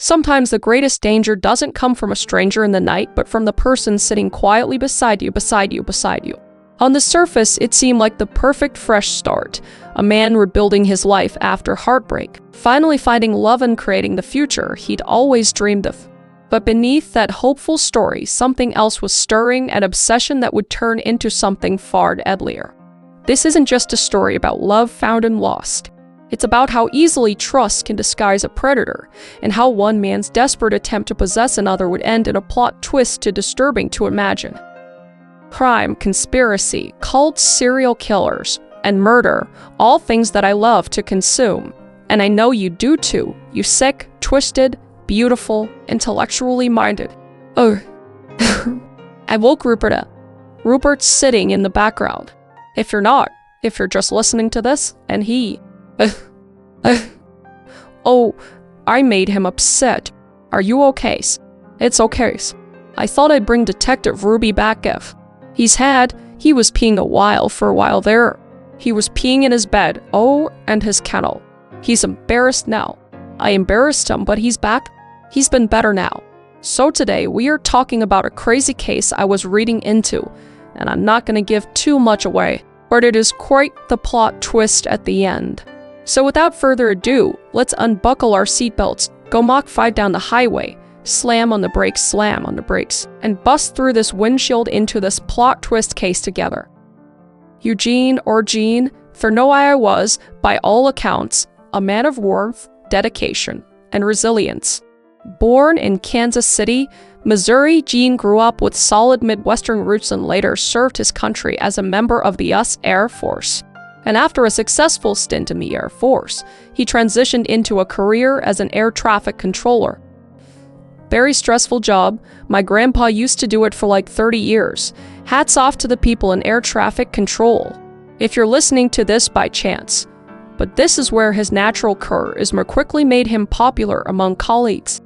Sometimes the greatest danger doesn't come from a stranger in the night, but from the person sitting quietly beside you. On the surface, it seemed like the perfect fresh start. A man rebuilding his life after heartbreak, finally finding love and creating the future he'd always dreamed of. But beneath that hopeful story, something else was stirring, an obsession that would turn into something far deadlier. This isn't just a story about love found and lost. It's about how easily trust can disguise a predator, and how one man's desperate attempt to possess another would end in a plot twist too disturbing to imagine. Crime, conspiracy, cults, serial killers, and murder, all things that I love to consume. And I know you do too, you sick, twisted, beautiful, intellectually minded. Oh. I woke Rupert up. Rupert's sitting in the background. If you're just listening to this, and he... Oh, I made him upset. Are you okay? It's okay. I thought I'd bring Detective Ruby back if. He was peeing for a while there. He was peeing in his bed, and his kennel. He's embarrassed now. I embarrassed him, but he's back. He's been better now. So today, we are talking about a crazy case I was reading into, and I'm not gonna give too much away, but it is quite the plot twist at the end. So without further ado, let's unbuckle our seatbelts, go Mach 5 down the highway, slam on the brakes, and bust through this windshield into this plot twist case together. Jean Thurnau I was, by all accounts, a man of warmth, dedication, and resilience. Born in Kansas City, Missouri, Jean grew up with solid Midwestern roots and later served his country as a member of the U.S. Air Force. And after a successful stint in the Air Force, he transitioned into a career as an air traffic controller. Very stressful job. My grandpa used to do it for like 30 years. Hats off to the people in air traffic control. If you're listening to this by chance. But this is where his natural charisma quickly made him popular among colleagues.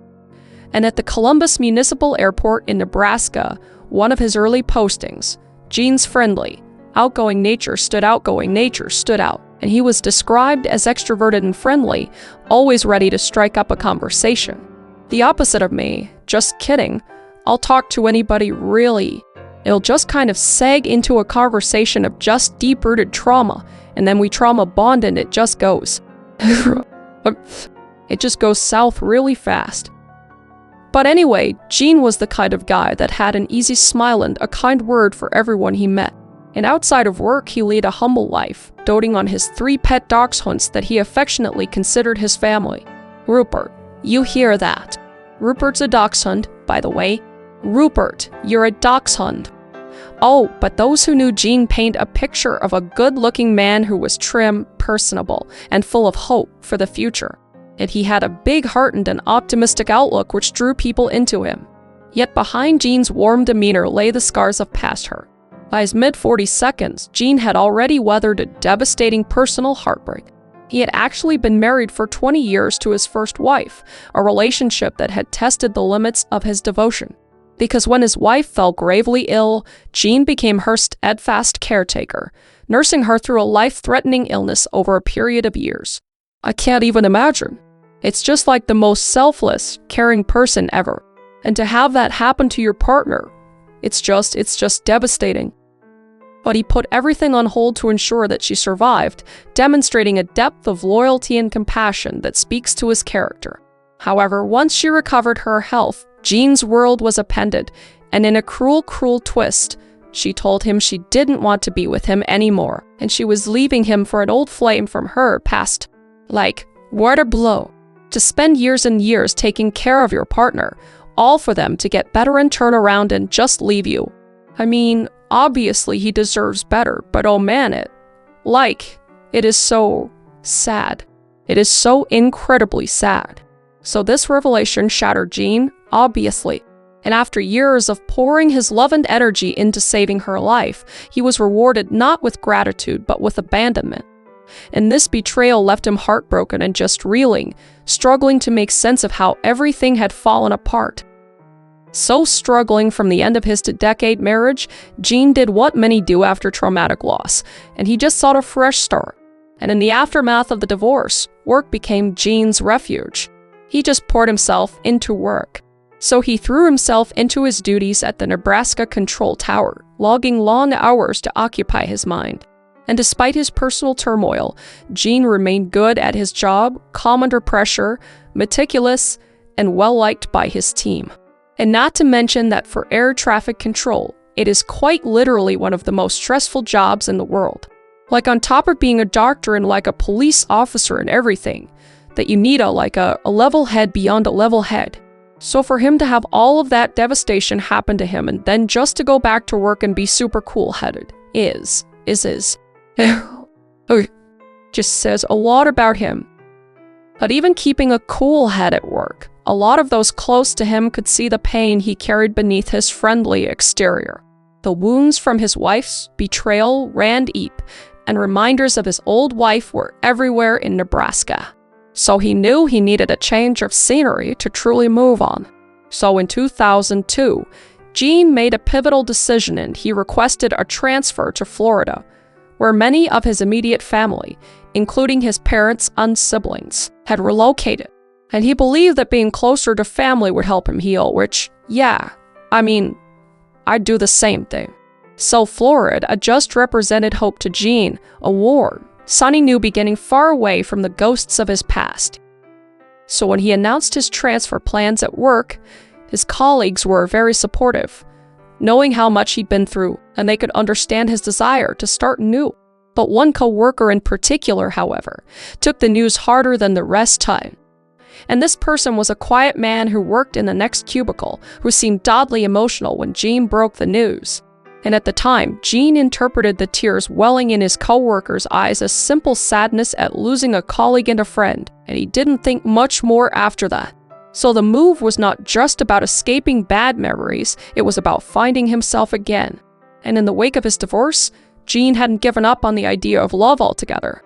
And at the Columbus Municipal Airport in Nebraska, one of his early postings, Jean's friendly, outgoing nature stood out, and he was described as extroverted and friendly, always ready to strike up a conversation. The opposite of me, just kidding, I'll talk to anybody really. It'll just kind of sag into a conversation of just deep-rooted trauma, and then we trauma bond and it just goes. It just goes south really fast. But anyway, Jean was the kind of guy that had an easy smile and a kind word for everyone he met. And outside of work, he led a humble life, doting on his 3 pet dachshunds that he affectionately considered his family. Rupert, you hear that? Rupert's a dachshund, by the way. Rupert, you're a dachshund. Oh, but those who knew Jean paint a picture of a good-looking man who was trim, personable, and full of hope for the future. And he had a big-hearted and optimistic outlook which drew people into him. Yet behind Jean's warm demeanor lay the scars of past hurt. By his mid-42s, Jean had already weathered a devastating personal heartbreak. He had actually been married for 20 years to his first wife, a relationship that had tested the limits of his devotion. Because when his wife fell gravely ill, Jean became her steadfast caretaker, nursing her through a life-threatening illness over a period of years. I can't even imagine. It's just like the most selfless, caring person ever. And to have that happen to your partner, it's just devastating. But he put everything on hold to ensure that she survived, demonstrating a depth of loyalty and compassion that speaks to his character. However, once she recovered her health, Jean's world was upended, and in a cruel twist, she told him she didn't want to be with him anymore, and she was leaving him for an old flame from her past. Like, what a blow. To spend years and years taking care of your partner, all for them to get better and turn around and just leave you. I mean, obviously he deserves better, but oh man, it is so sad. It is so incredibly sad. So this revelation shattered Jean, obviously. And after years of pouring his love and energy into saving her life, he was rewarded not with gratitude, but with abandonment. And this betrayal left him heartbroken and just reeling, struggling to make sense of how everything had fallen apart. So struggling from the end of his decade marriage, Jean did what many do after traumatic loss, and he just sought a fresh start. And in the aftermath of the divorce, work became Jean's refuge. He just poured himself into work. So he threw himself into his duties at the Nebraska Control Tower, logging long hours to occupy his mind. And despite his personal turmoil, Jean remained good at his job, calm under pressure, meticulous, and well-liked by his team. And not to mention that for air traffic control, it is quite literally one of the most stressful jobs in the world. Like on top of being a doctor and like a police officer and everything, that you need a level head beyond a level head. So for him to have all of that devastation happen to him and then just to go back to work and be super cool-headed just says a lot about him. But even keeping a cool head at work, a lot of those close to him could see the pain he carried beneath his friendly exterior. The wounds from his wife's betrayal ran deep, and reminders of his old wife were everywhere in Nebraska. So he knew he needed a change of scenery to truly move on. So in 2002, Jean made a pivotal decision and he requested a transfer to Florida, where many of his immediate family, including his parents and siblings, had relocated. And he believed that being closer to family would help him heal, which, I'd do the same thing. So Florida just represented hope to Jean, a warm, sunny new beginning far away from the ghosts of his past. So when he announced his transfer plans at work, his colleagues were very supportive, knowing how much he'd been through, and they could understand his desire to start new. But one coworker in particular, however, took the news harder than the rest time. And this person was a quiet man who worked in the next cubicle, who seemed oddly emotional when Jean broke the news. And at the time, Jean interpreted the tears welling in his coworker's eyes as simple sadness at losing a colleague and a friend, and he didn't think much more after that. So the move was not just about escaping bad memories, it was about finding himself again. And in the wake of his divorce, Jean hadn't given up on the idea of love altogether.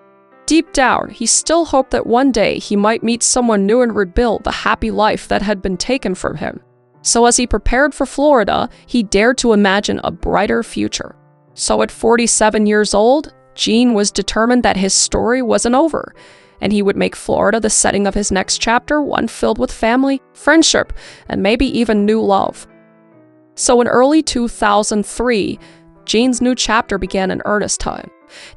Deep down, he still hoped that one day he might meet someone new and rebuild the happy life that had been taken from him. So as he prepared for Florida, he dared to imagine a brighter future. So at 47 years old, Jean was determined that his story wasn't over, and he would make Florida the setting of his next chapter, one filled with family, friendship, and maybe even new love. So in early 2003, Jean's new chapter began in earnest time,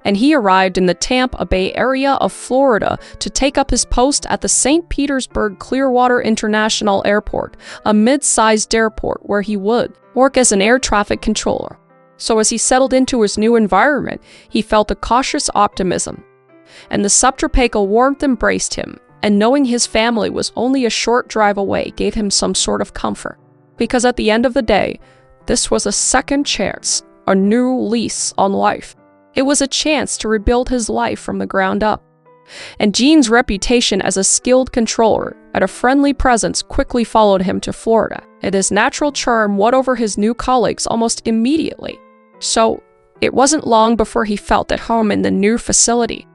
and he arrived in the Tampa Bay area of Florida to take up his post at the St. Petersburg Clearwater International Airport, a mid-sized airport where he would work as an air traffic controller. So as he settled into his new environment, he felt a cautious optimism, and the subtropical warmth embraced him, and knowing his family was only a short drive away gave him some sort of comfort. Because at the end of the day, this was a second chance, a new lease on life. It was a chance to rebuild his life from the ground up. And Jean's reputation as a skilled controller and a friendly presence quickly followed him to Florida, and his natural charm won over his new colleagues almost immediately. So it wasn't long before he felt at home in the new facility.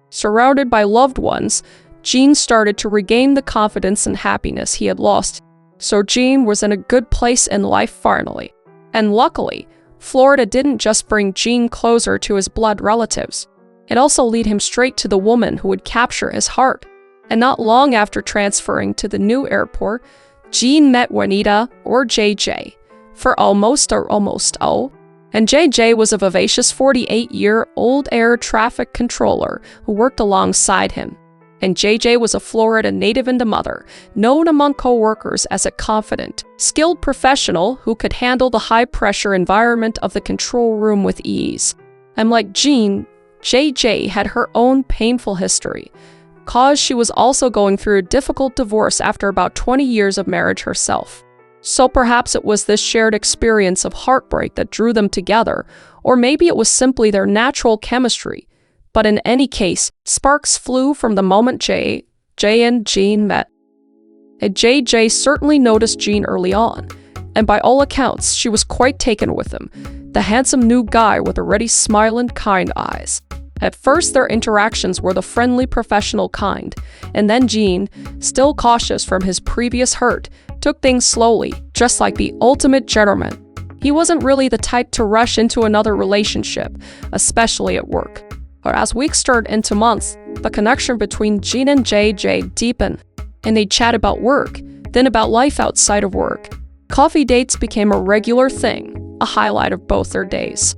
Surrounded by loved ones, Jean started to regain the confidence and happiness he had lost. So Jean was in a good place in life finally. And luckily, Florida didn't just bring Jean closer to his blood relatives. It also led him straight to the woman who would capture his heart. And not long after transferring to the new airport, Jean met Juanita, or JJ, for almost. And JJ was a vivacious 48-year-old air traffic controller who worked alongside him. And JJ was a Florida native and a mother, known among coworkers as a confident, skilled professional who could handle the high-pressure environment of the control room with ease. And like Jean, JJ had her own painful history, cause she was also going through a difficult divorce after about 20 years of marriage herself. So perhaps it was this shared experience of heartbreak that drew them together, or maybe it was simply their natural chemistry. But in any case, sparks flew from the moment Jay and Jean met. And JJ certainly noticed Jean early on, and by all accounts, she was quite taken with him, the handsome new guy with the ready smile and kind eyes. At first, their interactions were the friendly professional kind, and then Jean, still cautious from his previous hurt, took things slowly, just like the ultimate gentleman. He wasn't really the type to rush into another relationship, especially at work. But as weeks turned into months, the connection between Jean and JJ deepened. and they'd chat about work, then about life outside of work. Coffee dates became a regular thing, a highlight of both their days.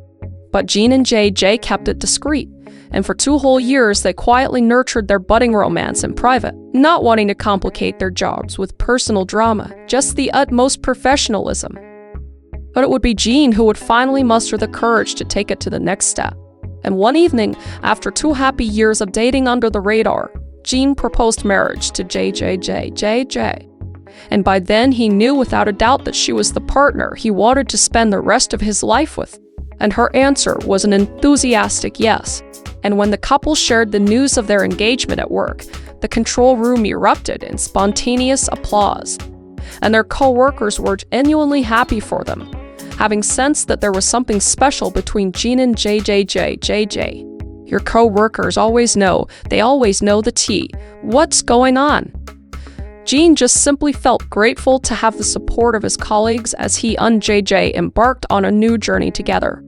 But Jean and JJ kept it discreet, and for 2 whole years they quietly nurtured their budding romance in private, not wanting to complicate their jobs with personal drama, just the utmost professionalism. But it would be Jean who would finally muster the courage to take it to the next step. And one evening, after 2 happy years of dating under the radar, Jean proposed marriage to JJ. And by then he knew without a doubt that she was the partner he wanted to spend the rest of his life with. And her answer was an enthusiastic yes. And when the couple shared the news of their engagement at work, the control room erupted in spontaneous applause. And their co-workers were genuinely happy for them, having sensed that there was something special between Jean and JJ. Your co-workers always know, they always know the tea. What's going on? Jean just simply felt grateful to have the support of his colleagues as he and JJ embarked on a new journey together.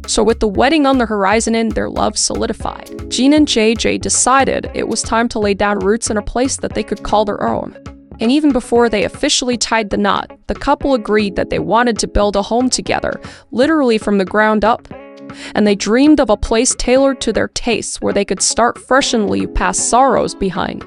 So with the wedding on the horizon and their love solidified, Jean and JJ decided it was time to lay down roots in a place that they could call their own. And even before they officially tied the knot, the couple agreed that they wanted to build a home together, literally from the ground up. And they dreamed of a place tailored to their tastes where they could start fresh and leave past sorrows behind.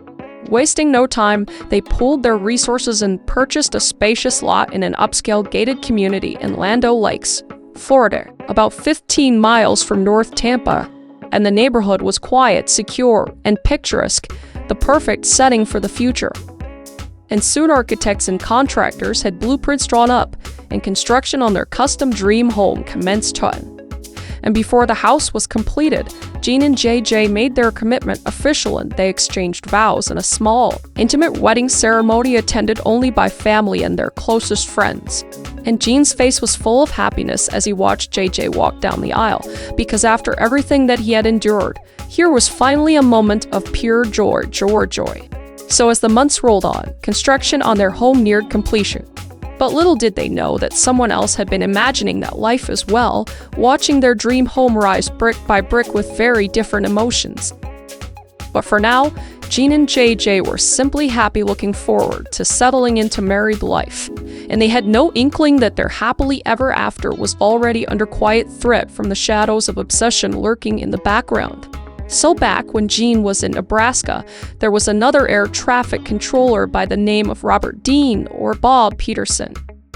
Wasting no time, they pooled their resources and purchased a spacious lot in an upscale gated community in Land O'Lakes, Florida, about 15 miles from North Tampa. And the neighborhood was quiet, secure, and picturesque, the perfect setting for the future. And soon architects and contractors had blueprints drawn up, and construction on their custom dream home commenced. And before the house was completed, Jean and JJ made their commitment official and they exchanged vows in a small, intimate wedding ceremony attended only by family and their closest friends. And Jean's face was full of happiness as he watched JJ walk down the aisle, because after everything that he had endured, here was finally a moment of pure joy. So as the months rolled on, construction on their home neared completion. But little did they know that someone else had been imagining that life as well, watching their dream home rise brick by brick with very different emotions. But for now, Jean and JJ were simply happy looking forward to settling into married life, and they had no inkling that their happily ever after was already under quiet threat from the shadows of obsession lurking in the background. So back when Jean was in Nebraska, there was another air traffic controller by the name of Robert Dean, or Bob Peterson.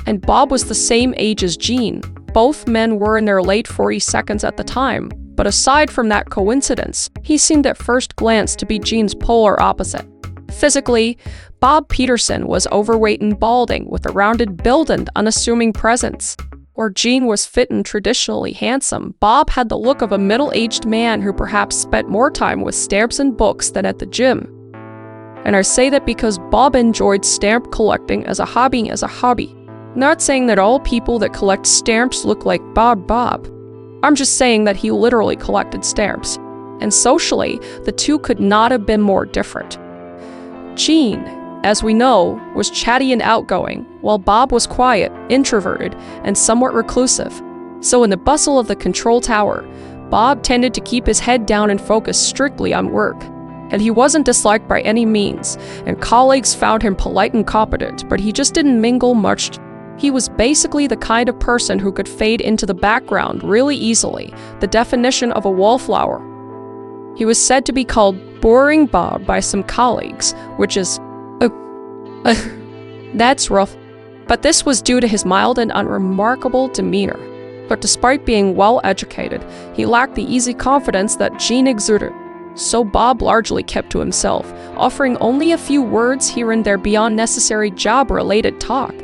And Bob was the same age as Jean. Both men were in their late 40s at the time, but aside from that coincidence, he seemed at first glance to be Jean's polar opposite. Physically, Bob Peterson was overweight and balding with a rounded build and unassuming presence. Where Jean was fit and traditionally handsome, Bob had the look of a middle-aged man who perhaps spent more time with stamps and books than at the gym. And I say that because Bob enjoyed stamp collecting as a hobby. Not saying that all people that collect stamps look like Bob. I'm just saying that he literally collected stamps. And socially, the two could not have been more different. Jean, as we know, was chatty and outgoing, while Bob was quiet, introverted, and somewhat reclusive. So in the bustle of the control tower, Bob tended to keep his head down and focus strictly on work. And he wasn't disliked by any means, and colleagues found him polite and competent, but he just didn't mingle much. He was basically the kind of person who could fade into the background really easily, the definition of a wallflower. He was said to be called Boring Bob by some colleagues, which is that's rough. But this was due to his mild and unremarkable demeanor. But despite being well educated, he lacked the easy confidence that Jean exuded. So Bob largely kept to himself, offering only a few words here and there beyond necessary job-related talk.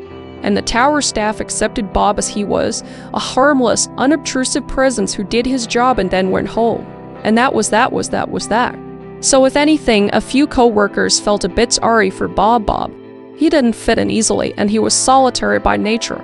And the tower staff accepted Bob as he was, a harmless, unobtrusive presence who did his job and then went home. And that was that. So if anything, a few co-workers felt a bit sorry for Bob. He didn't fit in easily, and he was solitary by nature.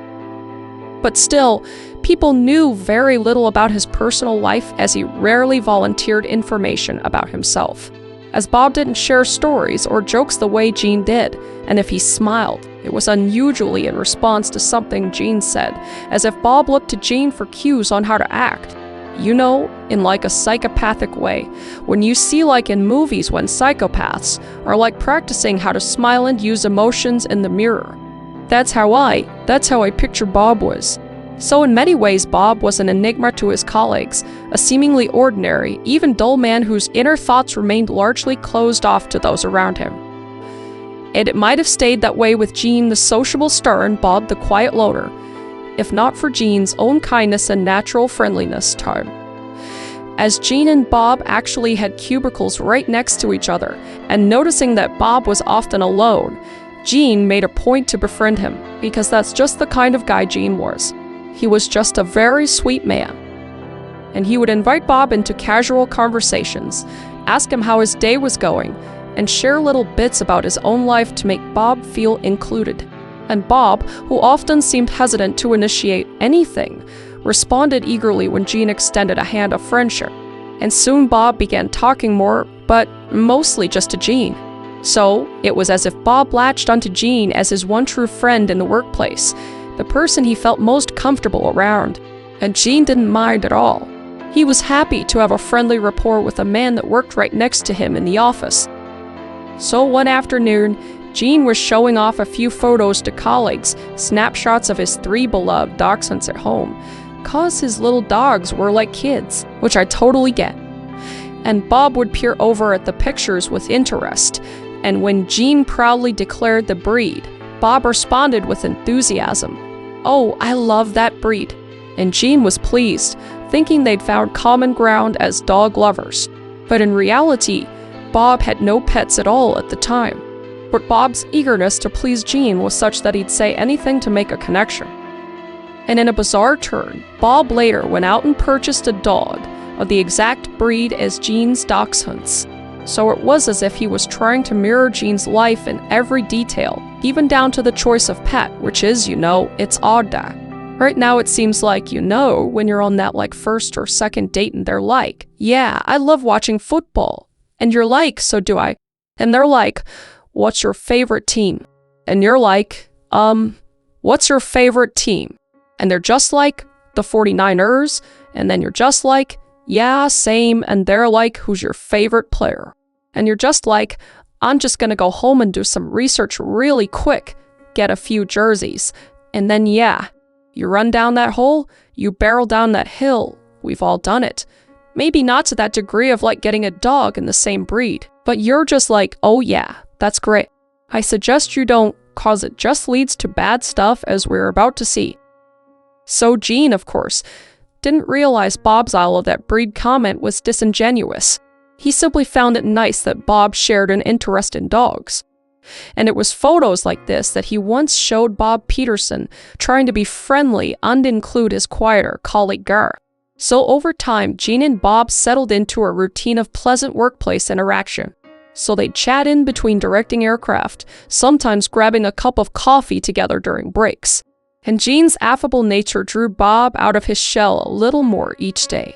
But still, people knew very little about his personal life as he rarely volunteered information about himself. As Bob didn't share stories or jokes the way Jean did, and if he smiled, it was unusually in response to something Jean said, as if Bob looked to Jean for cues on how to act. You know, in like a psychopathic way, when you see like in movies when psychopaths are like practicing how to smile and use emotions in the mirror. That's how I picture Bob was. So in many ways, Bob was an enigma to his colleagues, a seemingly ordinary, even dull man whose inner thoughts remained largely closed off to those around him. And it might have stayed that way with Jean the sociable star and Bob the quiet loner, if not for Jean's own kindness and natural friendliness time. As Jean and Bob actually had cubicles right next to each other, and noticing that Bob was often alone, Jean made a point to befriend him, because that's just the kind of guy Jean was. He was just a very sweet man. And he would invite Bob into casual conversations, ask him how his day was going, and share little bits about his own life to make Bob feel included. And Bob, who often seemed hesitant to initiate anything, responded eagerly when Jean extended a hand of friendship. And soon Bob began talking more, but mostly just to Jean. So, it was as if Bob latched onto Jean as his one true friend in the workplace, the person he felt most comfortable around. And Jean didn't mind at all. He was happy to have a friendly rapport with a man that worked right next to him in the office. So one afternoon, Jean was showing off a few photos to colleagues, snapshots of his 3 beloved dachshunds at home, 'cause his little dogs were like kids, which I totally get. And Bob would peer over at the pictures with interest, and when Jean proudly declared the breed, Bob responded with enthusiasm. "Oh, I love that breed." And Jean was pleased, thinking they'd found common ground as dog lovers. But in reality, Bob had no pets at all at the time. But Bob's eagerness to please Jean was such that he'd say anything to make a connection. And in a bizarre turn, Bob later went out and purchased a dog of the exact breed as Jean's dachshunds. So it was as if he was trying to mirror Jean's life in every detail, even down to the choice of pet, which is, it's odd that. Right now it seems like, when you're on that first or second date and they're like, "Yeah, I love watching football." And you're like, "So do I." And they're like, "What's your favorite team?" And you're like, what's your favorite team?" And they're just like, "The 49ers." And then you're just like, "Yeah, same." And they're like, "Who's your favorite player?" And you're just like, "I'm just gonna go home and do some research really quick, get a few jerseys." And then you run down that hole, you barrel down that hill. We've all done it. Maybe not to that degree of getting a dog in the same breed, but you're just like, "Oh yeah, that's great." I suggest you don't, 'cause it just leads to bad stuff, as we're about to see. So Jean, of course, didn't realize Bob's "I love that breed" comment was disingenuous. He simply found it nice that Bob shared an interest in dogs. And it was photos like this that he once showed Bob Peterson, trying to be friendly and include his quieter colleague Gar. So over time, Jean and Bob settled into a routine of pleasant workplace interaction. So they'd chat in between directing aircraft, sometimes grabbing a cup of coffee together during breaks. And Jean's affable nature drew Bob out of his shell a little more each day.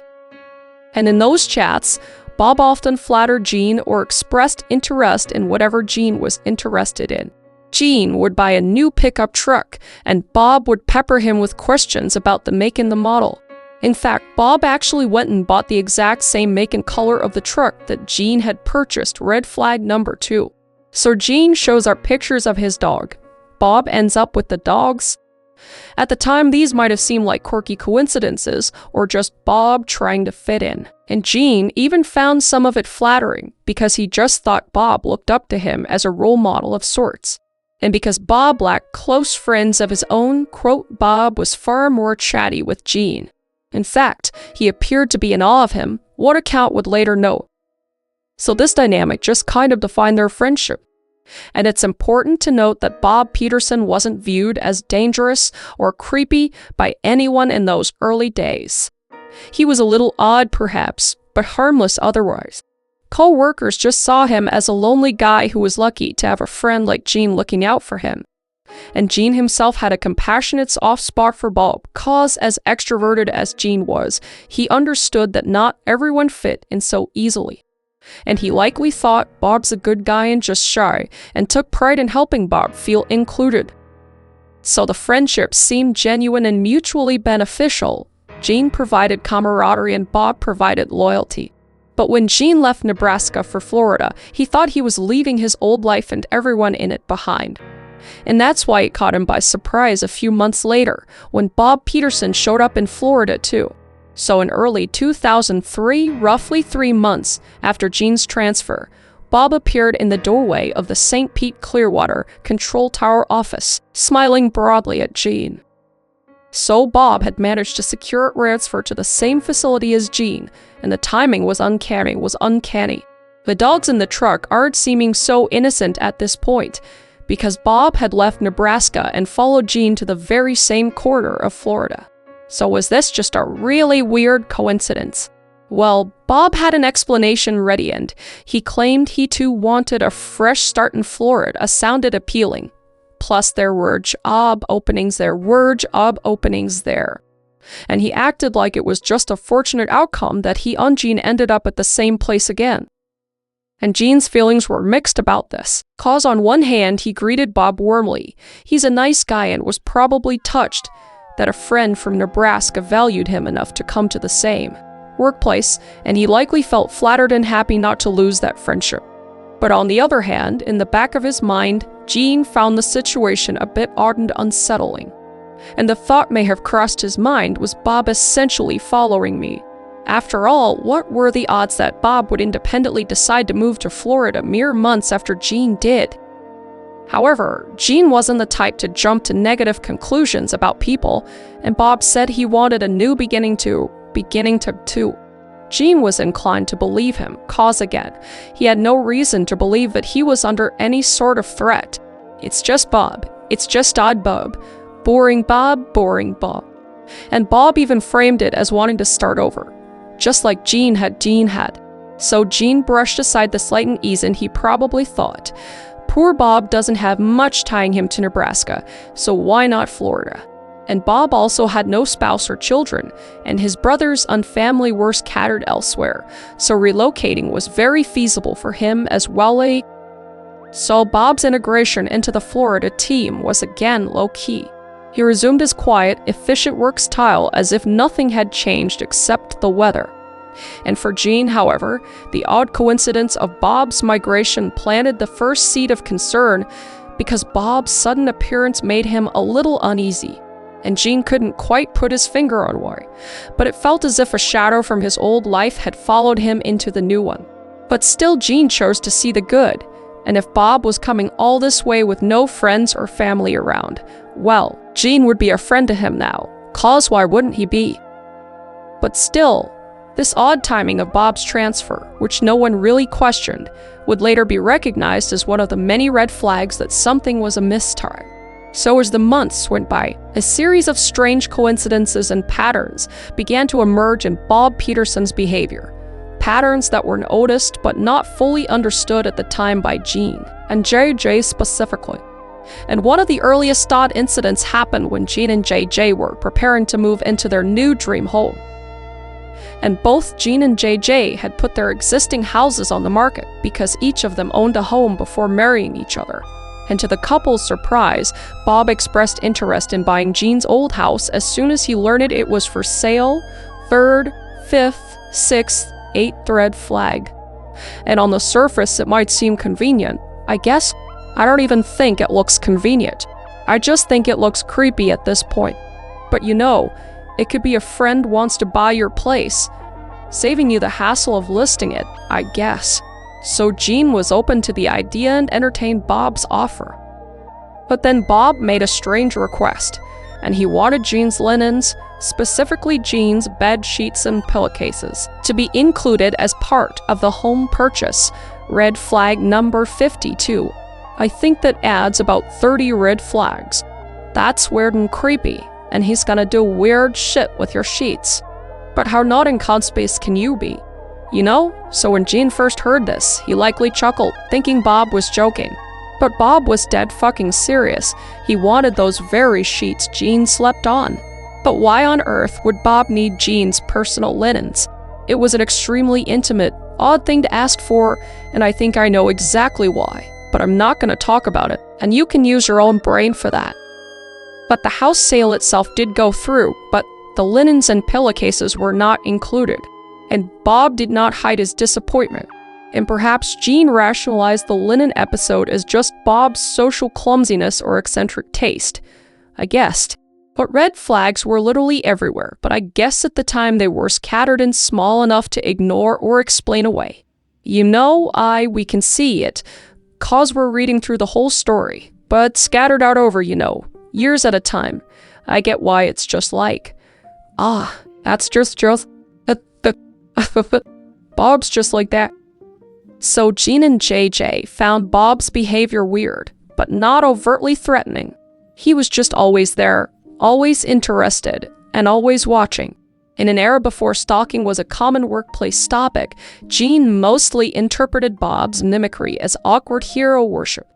And in those chats, Bob often flattered Jean or expressed interest in whatever Jean was interested in. Jean would buy a new pickup truck, and Bob would pepper him with questions about the make and the model. In fact, Bob actually went and bought the exact same make and color of the truck that Jean had purchased, red flag number 2. So Jean shows our pictures of his dog. Bob ends up with the dogs. At the time, these might have seemed like quirky coincidences, or just Bob trying to fit in. And Jean even found some of it flattering, because he just thought Bob looked up to him as a role model of sorts. And because Bob lacked close friends of his own, quote, Bob was far more chatty with Jean. In fact, he appeared to be in awe of him, what account would later note. So this dynamic just kind of defined their friendship. And it's important to note that Bob Peterson wasn't viewed as dangerous or creepy by anyone in those early days. He was a little odd perhaps, but harmless otherwise. Co-workers just saw him as a lonely guy who was lucky to have a friend like Jean looking out for him. And Jean himself had a compassionate soft spot for Bob, cause as extroverted as Jean was, he understood that not everyone fit in so easily. And he likely thought Bob's a good guy and just shy, and took pride in helping Bob feel included. So the friendship seemed genuine and mutually beneficial, Jean provided camaraderie and Bob provided loyalty. But when Jean left Nebraska for Florida, he thought he was leaving his old life and everyone in it behind. And that's why it caught him by surprise a few months later, when Bob Peterson showed up in Florida too. So in early 2003, roughly 3 months after Jean's transfer, Bob appeared in the doorway of the St. Pete Clearwater Control Tower office, smiling broadly at Jean. So Bob had managed to secure a transfer to the same facility as Jean, and the timing was uncanny. The dogs in the truck aren't seeming so innocent at this point, because Bob had left Nebraska and followed Jean to the very same corner of Florida. So was this just a really weird coincidence? Well, Bob had an explanation ready, and he claimed he too wanted a fresh start in Florida sounded appealing. Plus there were job openings there. And he acted like it was just a fortunate outcome that he and Jean ended up at the same place again. And Jean's feelings were mixed about this, cause on one hand he greeted Bob warmly. He's a nice guy and was probably touched that a friend from Nebraska valued him enough to come to the same workplace, and he likely felt flattered and happy not to lose that friendship. But on the other hand, in the back of his mind, Jean found the situation a bit odd and unsettling. And the thought may have crossed his mind, was Bob essentially following me? After all, what were the odds that Bob would independently decide to move to Florida mere months after Jean did? However, Jean wasn't the type to jump to negative conclusions about people, and Bob said he wanted a new beginning too. Jean was inclined to believe him, cause again, he had no reason to believe that he was under any sort of threat. It's just Bob. It's just odd Bob. Boring Bob. And Bob even framed it as wanting to start over, just like Jean had. So Jean brushed aside the slight unease, and he probably thought, poor Bob doesn't have much tying him to Nebraska, so why not Florida? And Bob also had no spouse or children, and his brothers and family were scattered elsewhere, so relocating was very feasible for him as well. So Bob's integration into the Florida team was again low-key. He resumed his quiet, efficient work style as if nothing had changed except the weather. And for Jean, however, the odd coincidence of Bob's migration planted the first seed of concern, because Bob's sudden appearance made him a little uneasy. And Jean couldn't quite put his finger on why, but it felt as if a shadow from his old life had followed him into the new one. But still, Jean chose to see the good, and if Bob was coming all this way with no friends or family around, well, Jean would be a friend to him now, cause why wouldn't he be? But still, this odd timing of Bob's transfer, which no one really questioned, would later be recognized as one of the many red flags that something was amiss. So as the months went by, a series of strange coincidences and patterns began to emerge in Bob Peterson's behavior. Patterns that were noticed but not fully understood at the time by Jean, and JJ specifically. And one of the earliest odd incidents happened when Jean and JJ were preparing to move into their new dream home. And both Jean and JJ had put their existing houses on the market because each of them owned a home before marrying each other. And to the couple's surprise, Bob expressed interest in buying Jean's old house as soon as he learned it was for sale. 3rd, 5th, 6th, 8th red flag. And on the surface, it might seem convenient. I guess I don't even think it looks convenient. I just think it looks creepy at this point. But you know, it could be a friend wants to buy your place, saving you the hassle of listing it, I guess. So Jean was open to the idea and entertained Bob's offer. But then Bob made a strange request, and he wanted Jean's linens, specifically Jean's bed sheets and pillowcases, to be included as part of the home purchase. Red flag number 52. I think that adds about 30 red flags. That's weird and creepy, and he's gonna do weird shit with your sheets. But how not in conspace can you be? You know? So when Jean first heard this, he likely chuckled, thinking Bob was joking. But Bob was dead fucking serious. He wanted those very sheets Jean slept on. But why on earth would Bob need Jean's personal linens? It was an extremely intimate, odd thing to ask for, and I think I know exactly why. But I'm not gonna talk about it, and you can use your own brain for that. But the house sale itself did go through, but The linens and pillowcases were not included, and Bob did not hide his disappointment. And perhaps Jean rationalized the linen episode as just Bob's social clumsiness or eccentric taste. I guessed. But red flags were literally everywhere, but I guess at the time they were scattered and small enough to ignore or explain away. We can see it, 'cause we're reading through the whole story, but scattered out over, years at a time. I get why it's just like. That's just Bob's just like that. So Jean and JJ found Bob's behavior weird, but not overtly threatening. He was just always there, always interested, and always watching. In an era before stalking was a common workplace topic, Jean mostly interpreted Bob's mimicry as awkward hero worship.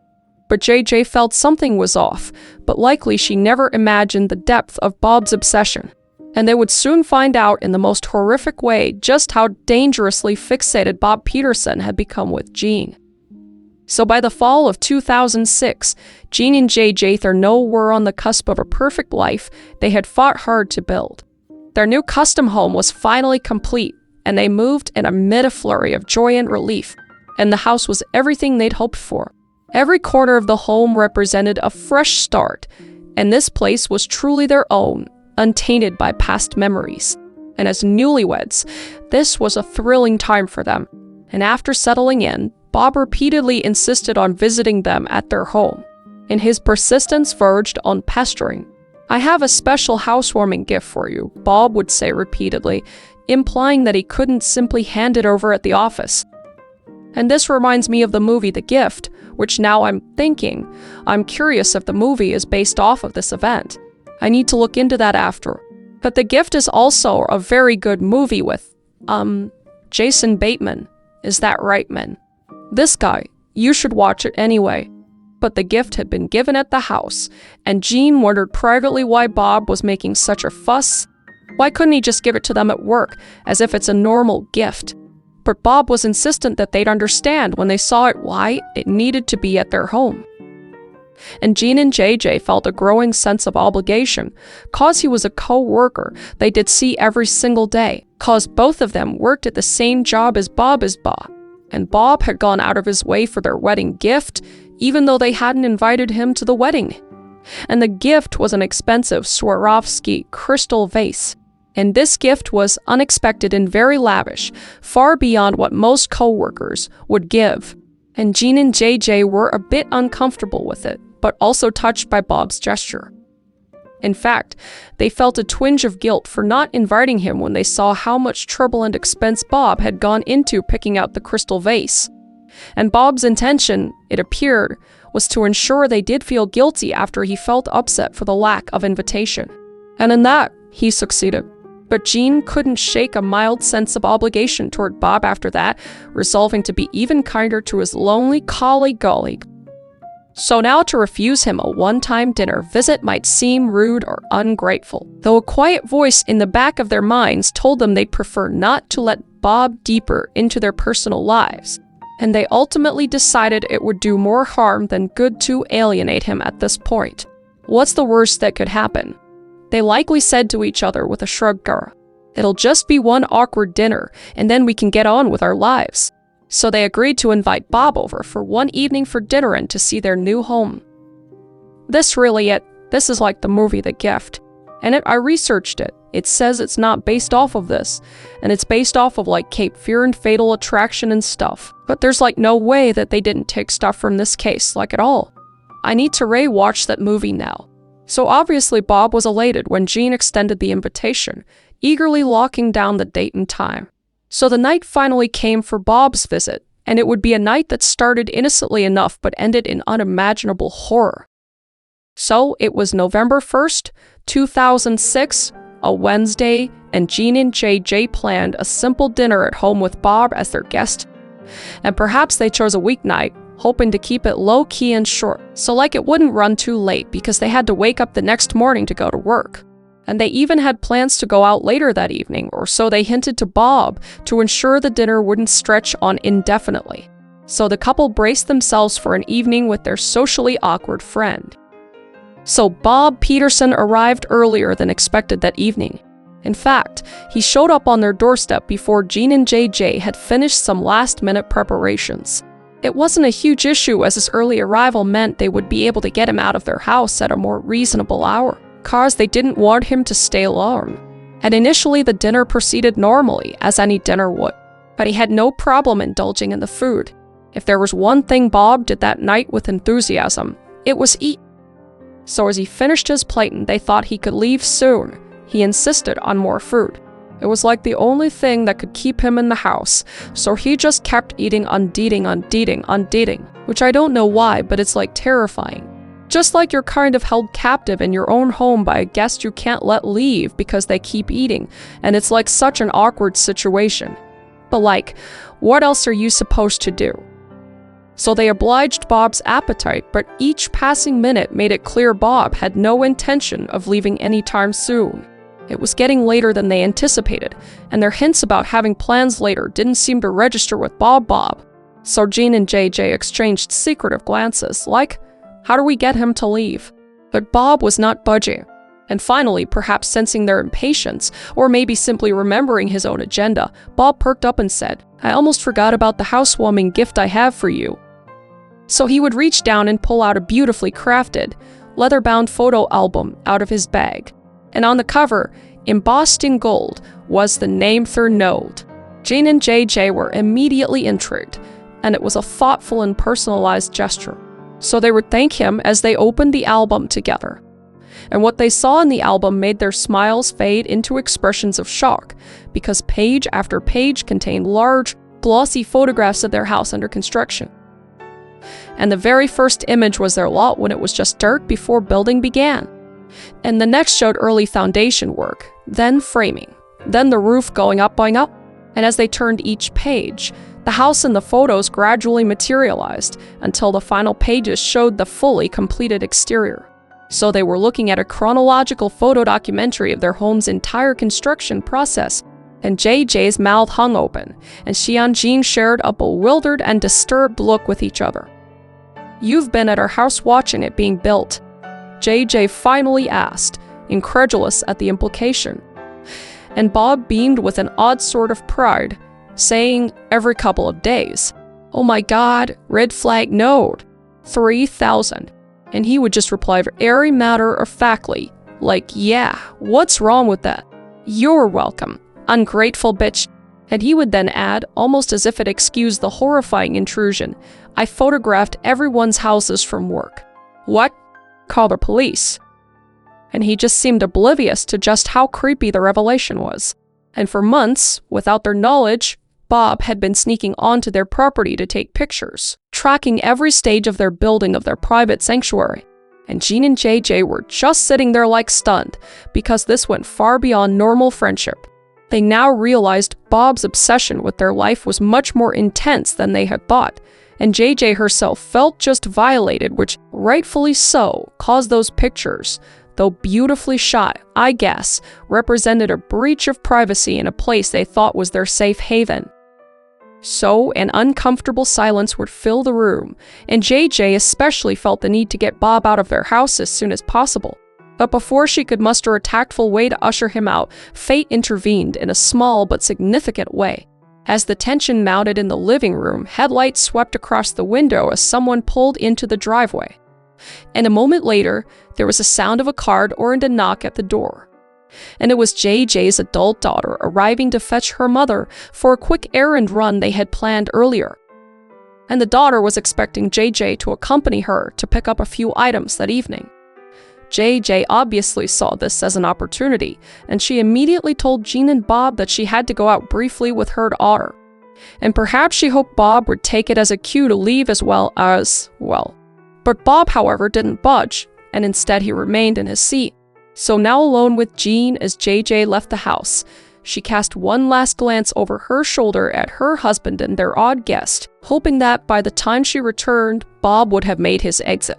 But JJ felt something was off, but likely she never imagined the depth of Bob's obsession. And they would soon find out in the most horrific way just how dangerously fixated Bob Peterson had become with Jean. So by the fall of 2006, Jean and JJ Thurnau were on the cusp of a perfect life they had fought hard to build. Their new custom home was finally complete, and they moved in amid a flurry of joy and relief, and the house was everything they'd hoped for. Every corner of the home represented a fresh start, and this place was truly their own, untainted by past memories. And as newlyweds, this was a thrilling time for them. And after settling in, Bob repeatedly insisted on visiting them at their home, and his persistence verged on pestering. "I have a special housewarming gift for you," Bob would say repeatedly, implying that he couldn't simply hand it over at the office. And this reminds me of the movie The Gift, which now I'm curious if the movie is based off of this event. I need to look into that after. But The Gift is also a very good movie with, Jason Bateman. Is that right, men? This guy, you should watch it anyway. But the gift had been given at the house, and Jean wondered privately why Bob was making such a fuss. Why couldn't he just give it to them at work, as if it's a normal gift? But Bob was insistent that they'd understand when they saw it why it needed to be at their home. And Jean and JJ felt a growing sense of obligation, 'cause he was a co-worker they did see every single day, 'cause both of them worked at the same job as Bob. And Bob had gone out of his way for their wedding gift, even though they hadn't invited him to the wedding. And the gift was an expensive Swarovski crystal vase. And this gift was unexpected and very lavish, far beyond what most co-workers would give. And Jean and JJ were a bit uncomfortable with it, but also touched by Bob's gesture. In fact, they felt a twinge of guilt for not inviting him when they saw how much trouble and expense Bob had gone into picking out the crystal vase. And Bob's intention, it appeared, was to ensure they did feel guilty after he felt upset for the lack of invitation. And in that, he succeeded. But Jean couldn't shake a mild sense of obligation toward Bob after that, resolving to be even kinder to his lonely colleague. So now to refuse him a one-time dinner visit might seem rude or ungrateful, though a quiet voice in the back of their minds told them they'd prefer not to let Bob deeper into their personal lives. And they ultimately decided it would do more harm than good to alienate him at this point. What's the worst that could happen? They likely said to each other with a shrug. It'll just be one awkward dinner, and then we can get on with our lives. So they agreed to invite Bob over for one evening for dinner and to see their new home. This is like the movie The Gift. And I researched it. It says it's not based off of this, and it's based off of like Cape Fear and Fatal Attraction and stuff. But there's like no way that they didn't take stuff from this case, like at all. I need to re-watch that movie now. So obviously Bob was elated when Jean extended the invitation, eagerly locking down the date and time. So the night finally came for Bob's visit, and it would be a night that started innocently enough but ended in unimaginable horror. So it was November 1st, 2006, a Wednesday, and Jean and JJ planned a simple dinner at home with Bob as their guest. And perhaps they chose a weeknight, hoping to keep it low-key and short, so like it wouldn't run too late because they had to wake up the next morning to go to work. And they even had plans to go out later that evening, or so they hinted to Bob, to ensure the dinner wouldn't stretch on indefinitely. So the couple braced themselves for an evening with their socially awkward friend. So Bob Peterson arrived earlier than expected that evening. In fact, he showed up on their doorstep before Jean and JJ had finished some last-minute preparations. It wasn't a huge issue, as his early arrival meant they would be able to get him out of their house at a more reasonable hour, cause they didn't want him to stay alone. And initially the dinner proceeded normally, as any dinner would, but he had no problem indulging in the food. If there was one thing Bob did that night with enthusiasm, it was eat. So as he finished his plate and they thought he could leave soon, he insisted on more food. It was like the only thing that could keep him in the house, so he just kept eating, which I don't know why, but it's like terrifying. Just like you're kind of held captive in your own home by a guest you can't let leave because they keep eating, and it's like such an awkward situation. But like, what else are you supposed to do? So they obliged Bob's appetite, but each passing minute made it clear Bob had no intention of leaving anytime soon. It was getting later than they anticipated, and their hints about having plans later didn't seem to register with Bob. So Jean and JJ exchanged secretive glances, like, how do we get him to leave? But Bob was not budging. And finally, perhaps sensing their impatience, or maybe simply remembering his own agenda, Bob perked up and said, I almost forgot about the housewarming gift I have for you. So he would reach down and pull out a beautifully crafted, leather-bound photo album out of his bag. And on the cover, embossed in gold, was the name Thurnau. Jean and JJ were immediately intrigued, and it was a thoughtful and personalized gesture. So they would thank him as they opened the album together. And what they saw in the album made their smiles fade into expressions of shock, because page after page contained large, glossy photographs of their house under construction. And the very first image was their lot when it was just dirt before building began. And the next showed early foundation work, then framing, then the roof going up. And as they turned each page, the house in the photos gradually materialized until the final pages showed the fully completed exterior. So they were looking at a chronological photo documentary of their home's entire construction process, and JJ's mouth hung open, and she and Jean shared a bewildered and disturbed look with each other. You've been at our house watching it being built, JJ finally asked, incredulous at the implication. And Bob beamed with an odd sort of pride, saying every couple of days, oh my God, red flag note, 3,000. And he would just reply very matter-of-factly, like, yeah, what's wrong with that? You're welcome, ungrateful bitch. And he would then add, almost as if it excused the horrifying intrusion, I photographed everyone's houses from work. What? Call the police. And he just seemed oblivious to just how creepy the revelation was. And for months, without their knowledge, Bob had been sneaking onto their property to take pictures, tracking every stage of their building of their private sanctuary. And Jean and JJ were just sitting there like stunned, because this went far beyond normal friendship. They now realized Bob's obsession with their life was much more intense than they had thought, and JJ herself felt just violated, which, rightfully so, caused those pictures, though beautifully shot, I guess, represented a breach of privacy in a place they thought was their safe haven. So an uncomfortable silence would fill the room, and JJ especially felt the need to get Bob out of their house as soon as possible. But before she could muster a tactful way to usher him out, fate intervened in a small but significant way. As the tension mounted in the living room, headlights swept across the window as someone pulled into the driveway. And a moment later, there was a sound of a car or a knock at the door. And it was JJ's adult daughter arriving to fetch her mother for a quick errand run they had planned earlier. And the daughter was expecting JJ to accompany her to pick up a few items that evening. JJ obviously saw this as an opportunity, and she immediately told Jean and Bob that she had to go out briefly with her daughter. And perhaps she hoped Bob would take it as a cue to leave as well. But Bob, however, didn't budge, and instead he remained in his seat. So now alone with Jean as JJ left the house, she cast one last glance over her shoulder at her husband and their odd guest, hoping that by the time she returned, Bob would have made his exit.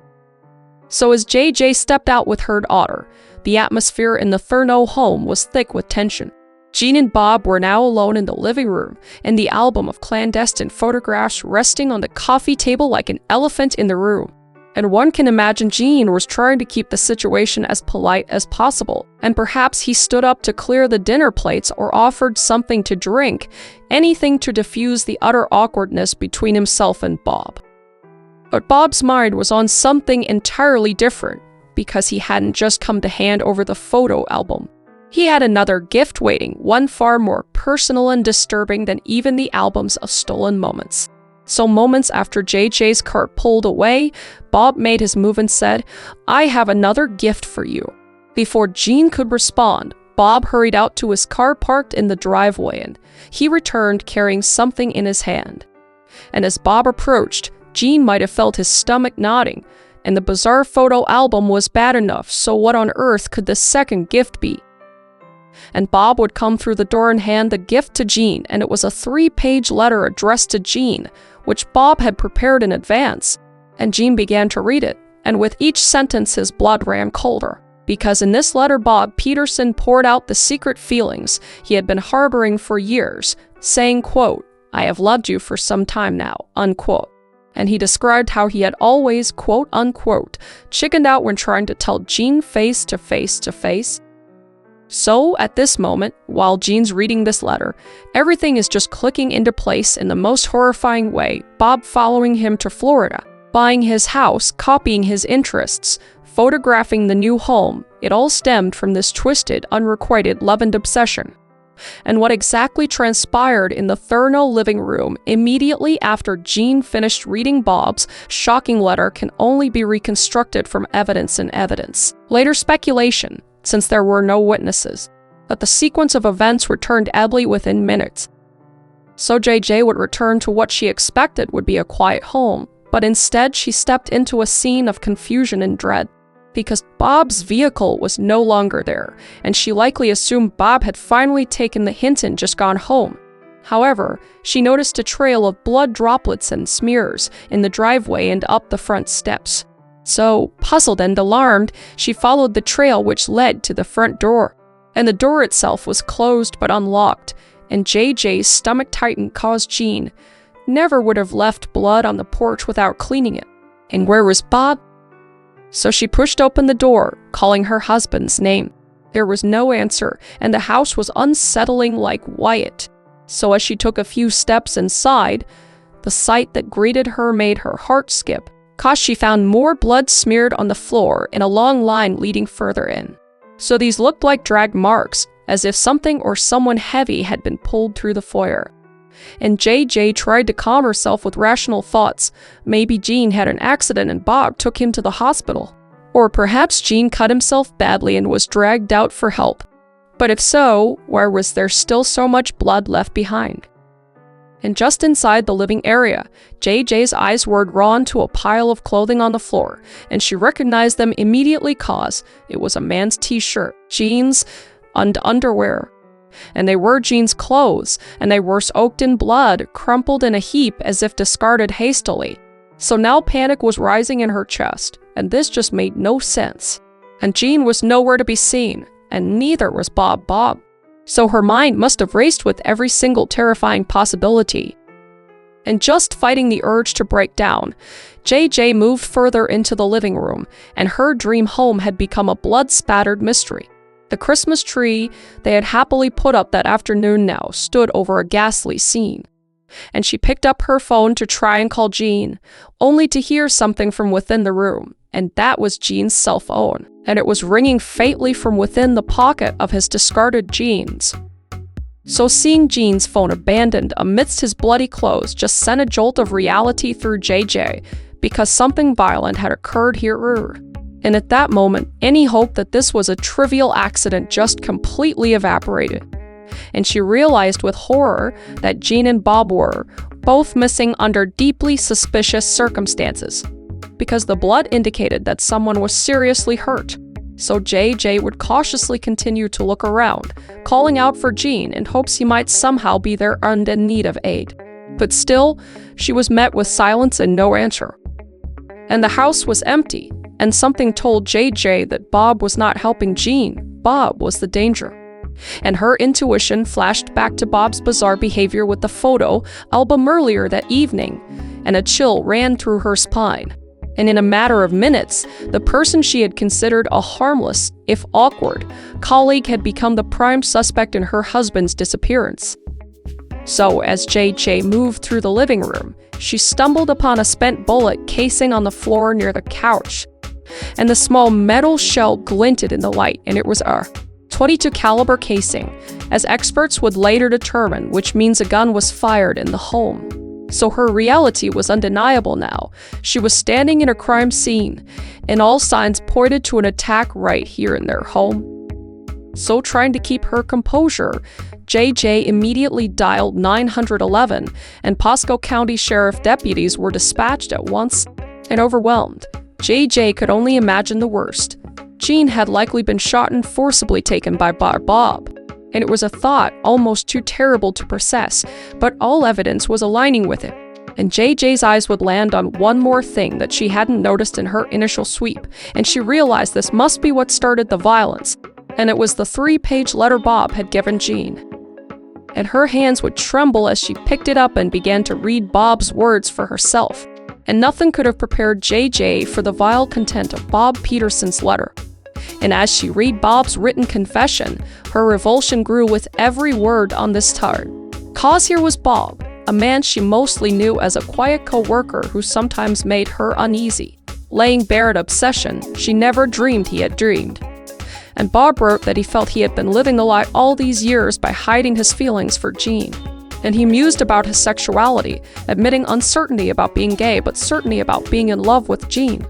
So as JJ stepped out with her daughter, the atmosphere in the Thurnau home was thick with tension. Jean and Bob were now alone in the living room, and the album of clandestine photographs resting on the coffee table like an elephant in the room. And one can imagine Jean was trying to keep the situation as polite as possible, and perhaps he stood up to clear the dinner plates or offered something to drink, anything to diffuse the utter awkwardness between himself and Bob. But Bob's mind was on something entirely different, because he hadn't just come to hand over the photo album. He had another gift waiting, one far more personal and disturbing than even the albums of stolen moments. So moments after JJ's cart pulled away, Bob made his move and said, "I have another gift for you." Before Jean could respond, Bob hurried out to his car parked in the driveway, and he returned carrying something in his hand. And as Bob approached, Jean might have felt his stomach nodding, and the bizarre photo album was bad enough, so what on earth could the second gift be? And Bob would come through the door and hand the gift to Jean, and it was a 3-page letter addressed to Jean, which Bob had prepared in advance. And Jean began to read it, and with each sentence his blood ran colder, because in this letter Bob Peterson poured out the secret feelings he had been harboring for years, saying, quote, "I have loved you for some time now," unquote. And he described how he had always, quote unquote, chickened out when trying to tell Jean face to face. So, at this moment, while Jean's reading this letter, everything is just clicking into place in the most horrifying way. Bob following him to Florida, buying his house, copying his interests, photographing the new home. It all stemmed from this twisted, unrequited love and obsession. And what exactly transpired in the Thurnau living room immediately after Jean finished reading Bob's shocking letter can only be reconstructed from evidence and evidence. Later speculation, since there were no witnesses, that the sequence of events returned Ebbly within minutes. So JJ would return to what she expected would be a quiet home, but instead she stepped into a scene of confusion and dread, because Bob's vehicle was no longer there, and she likely assumed Bob had finally taken the hint and just gone home. However, she noticed a trail of blood droplets and smears in the driveway and up the front steps. So, puzzled and alarmed, she followed the trail which led to the front door. And the door itself was closed but unlocked, and JJ's stomach tightened cause Jean never would have left blood on the porch without cleaning it. And where was Bob? So she pushed open the door, calling her husband's name. There was no answer, and the house was unsettling like Wyatt. So as she took a few steps inside, the sight that greeted her made her heart skip, cause she found more blood smeared on the floor in a long line leading further in. So these looked like drag marks, as if something or someone heavy had been pulled through the foyer. And JJ tried to calm herself with rational thoughts. Maybe Jean had an accident and Bob took him to the hospital. Or perhaps Jean cut himself badly and was dragged out for help. But if so, why was there still so much blood left behind? And just inside the living area, JJ's eyes were drawn to a pile of clothing on the floor, and she recognized them immediately cause it was a man's t-shirt, jeans, and underwear. And they were Jean's clothes, and they were soaked in blood, crumpled in a heap as if discarded hastily. So now panic was rising in her chest, and this just made no sense. And Jean was nowhere to be seen, and neither was Bob. So her mind must have raced with every single terrifying possibility. And just fighting the urge to break down, JJ moved further into the living room, and her dream home had become a blood-spattered mystery. The Christmas tree they had happily put up that afternoon now stood over a ghastly scene. And she picked up her phone to try and call Jean, only to hear something from within the room, and that was Jean's cell phone, and it was ringing faintly from within the pocket of his discarded jeans. So seeing Jean's phone abandoned amidst his bloody clothes just sent a jolt of reality through JJ, because something violent had occurred here. And at that moment, any hope that this was a trivial accident just completely evaporated. And she realized with horror that Jean and Bob were both missing under deeply suspicious circumstances, because the blood indicated that someone was seriously hurt. So JJ would cautiously continue to look around, calling out for Jean in hopes he might somehow be there and in need of aid. But still, she was met with silence and no answer. And the house was empty, and something told JJ that Bob was not helping Jean. Bob was the danger. And her intuition flashed back to Bob's bizarre behavior with the photo album earlier that evening, and a chill ran through her spine. And in a matter of minutes, the person she had considered a harmless, if awkward, colleague had become the prime suspect in her husband's disappearance. So, as JJ moved through the living room, she stumbled upon a spent bullet casing on the floor near the couch. And the small metal shell glinted in the light, and it was a .22 caliber casing, as experts would later determine, which means a gun was fired in the home. So her reality was undeniable now. She was standing in a crime scene, and all signs pointed to an attack right here in their home. So trying to keep her composure, JJ immediately dialed 911, and Pasco County Sheriff deputies were dispatched at once. And overwhelmed, JJ could only imagine the worst. Jean had likely been shot and forcibly taken by Bob. And it was a thought almost too terrible to process, but all evidence was aligning with it. And JJ's eyes would land on one more thing that she hadn't noticed in her initial sweep, and she realized this must be what started the violence. And it was the 3-page letter Bob had given Jean. And her hands would tremble as she picked it up and began to read Bob's words for herself. And nothing could have prepared JJ for the vile content of Bob Peterson's letter. And as she read Bob's written confession, her revulsion grew with every word on this card. Cause here was Bob, a man she mostly knew as a quiet coworker who sometimes made her uneasy, laying bare an obsession she never dreamed he had dreamed. And Bob wrote that he felt he had been living the lie all these years by hiding his feelings for Jean. And he mused about his sexuality, admitting uncertainty about being gay but certainty about being in love with Jean.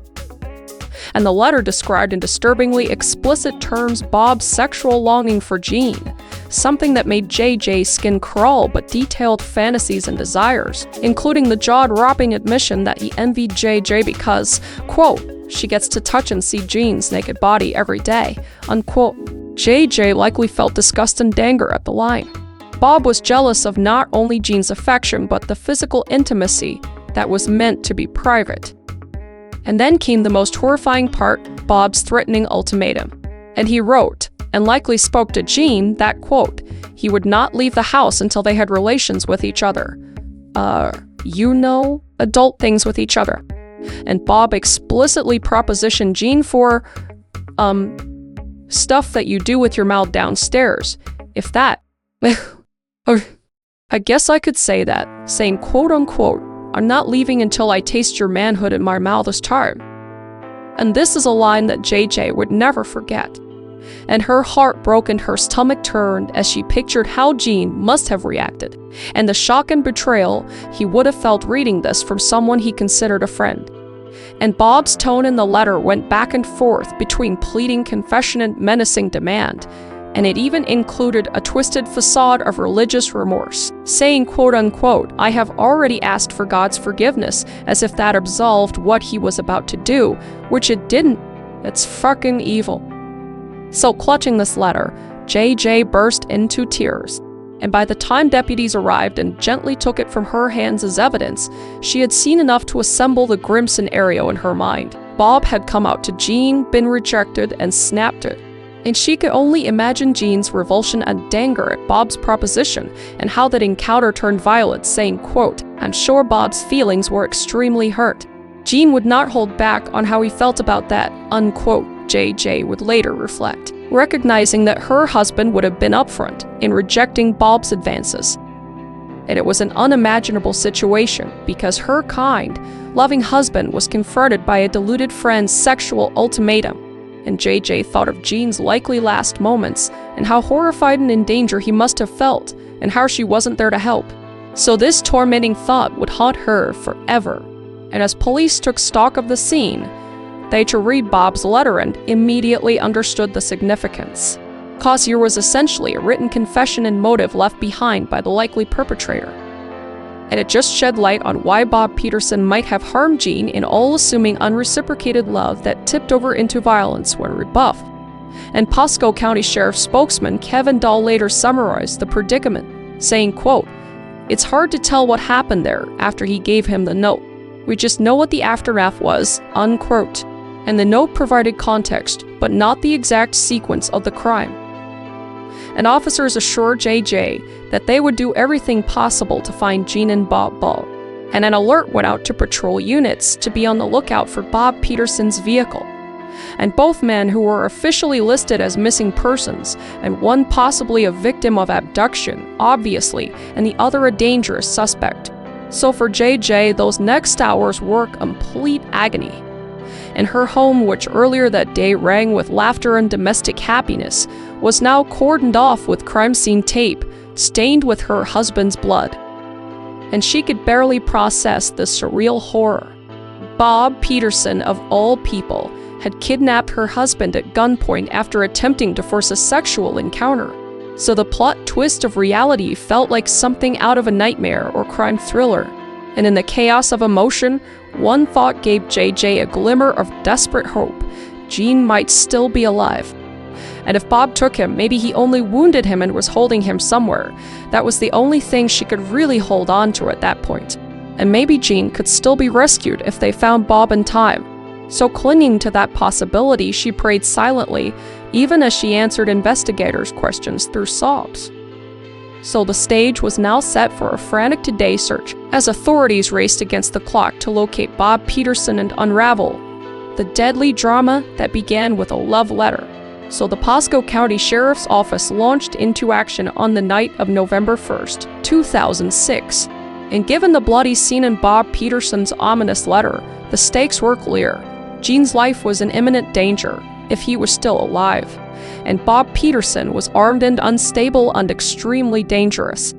And the letter described in disturbingly explicit terms Bob's sexual longing for Jean, something that made JJ's skin crawl but detailed fantasies and desires, including the jaw-dropping admission that he envied JJ because, quote, she gets to touch and see Jean's naked body every day, unquote. JJ likely felt disgust and anger at the line. Bob was jealous of not only Jean's affection but the physical intimacy that was meant to be private. And then came the most horrifying part, Bob's threatening ultimatum. And he wrote, and likely spoke to Jean, that, quote, he would not leave the house until they had relations with each other. Adult things with each other. And Bob explicitly propositioned Jean for, stuff that you do with your mouth downstairs. If that, I guess I could say that, saying, quote unquote, I'm not leaving until I taste your manhood in my mouth this time. And this is a line that JJ would never forget. And her heart broke and her stomach turned as she pictured how Jean must have reacted, and the shock and betrayal he would have felt reading this from someone he considered a friend. And Bob's tone in the letter went back and forth between pleading confession and menacing demand, and it even included a twisted facade of religious remorse, saying, quote-unquote, I have already asked for God's forgiveness, as if that absolved what he was about to do, which it didn't. It's fucking evil. So clutching this letter, JJ burst into tears, and by the time deputies arrived and gently took it from her hands as evidence, she had seen enough to assemble the grim scenario in her mind. Bob had come out to Jean, been rejected, and snapped it. And she could only imagine Jean's revulsion and anger at Bob's proposition and how that encounter turned violent, saying, quote, I'm sure Bob's feelings were extremely hurt. Jean would not hold back on how he felt about that, unquote, JJ would later reflect, recognizing that her husband would have been upfront in rejecting Bob's advances. And it was an unimaginable situation because her kind, loving husband was confronted by a deluded friend's sexual ultimatum. And JJ thought of Jean's likely last moments and how horrified and in danger he must have felt and how she wasn't there to help. So this tormenting thought would haunt her forever. And as police took stock of the scene, they to read Bob's letter and immediately understood the significance. Cause here was essentially a written confession and motive left behind by the likely perpetrator. And it just shed light on why Bob Peterson might have harmed Jean in all-assuming unreciprocated love that tipped over into violence when rebuffed. And Pasco County Sheriff spokesman Kevin Dahl later summarized the predicament, saying, quote, it's hard to tell what happened there after he gave him the note. We just know what the aftermath was, unquote. And the note provided context, but not the exact sequence of the crime. And officers assured JJ that they would do everything possible to find Jean and Bob. and an alert went out to patrol units to be on the lookout for Bob Peterson's vehicle. And both men, who were officially listed as missing persons, and one possibly a victim of abduction, obviously, and the other a dangerous suspect. So for JJ, those next hours were complete agony. And her home, which earlier that day rang with laughter and domestic happiness, was now cordoned off with crime scene tape, stained with her husband's blood. And she could barely process the surreal horror. Bob Peterson, of all people, had kidnapped her husband at gunpoint after attempting to force a sexual encounter. So the plot twist of reality felt like something out of a nightmare or crime thriller. And in the chaos of emotion, one thought gave JJ a glimmer of desperate hope. Jean might still be alive. And if Bob took him, maybe he only wounded him and was holding him somewhere. That was the only thing she could really hold on to at that point. And maybe Jean could still be rescued if they found Bob in time. So clinging to that possibility, she prayed silently, even as she answered investigators' questions through sobs. So the stage was now set for a frantic today search, as authorities raced against the clock to locate Bob Peterson and unravel the deadly drama that began with a love letter. So the Pasco County Sheriff's Office launched into action on the night of November 1st, 2006. And given the bloody scene in Bob Peterson's ominous letter, the stakes were clear. Jean's life was in imminent danger, if he was still alive. And Bob Peterson was armed and unstable and extremely dangerous.